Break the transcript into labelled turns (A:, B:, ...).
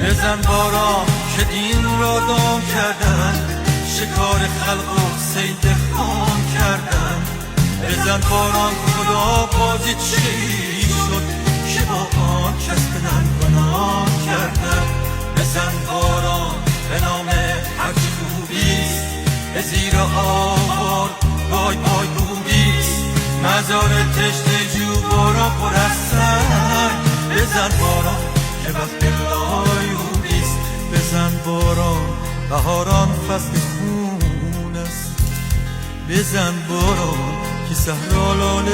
A: بزن باران که دین را دام کردن، شکار خلق و صید خام کردن. بزن باران خدا بازی چی شد که با آن کس بدن گناه کردن. بزن باران به نام هرچی خوبیست، به زیر آوار بای بای بودیست. مزار تشت جو باران پر از سنگ. بزن باران که وقت لایوبیست. بزن باران بهاران فصل خون است. بزن باران که صحرا لاله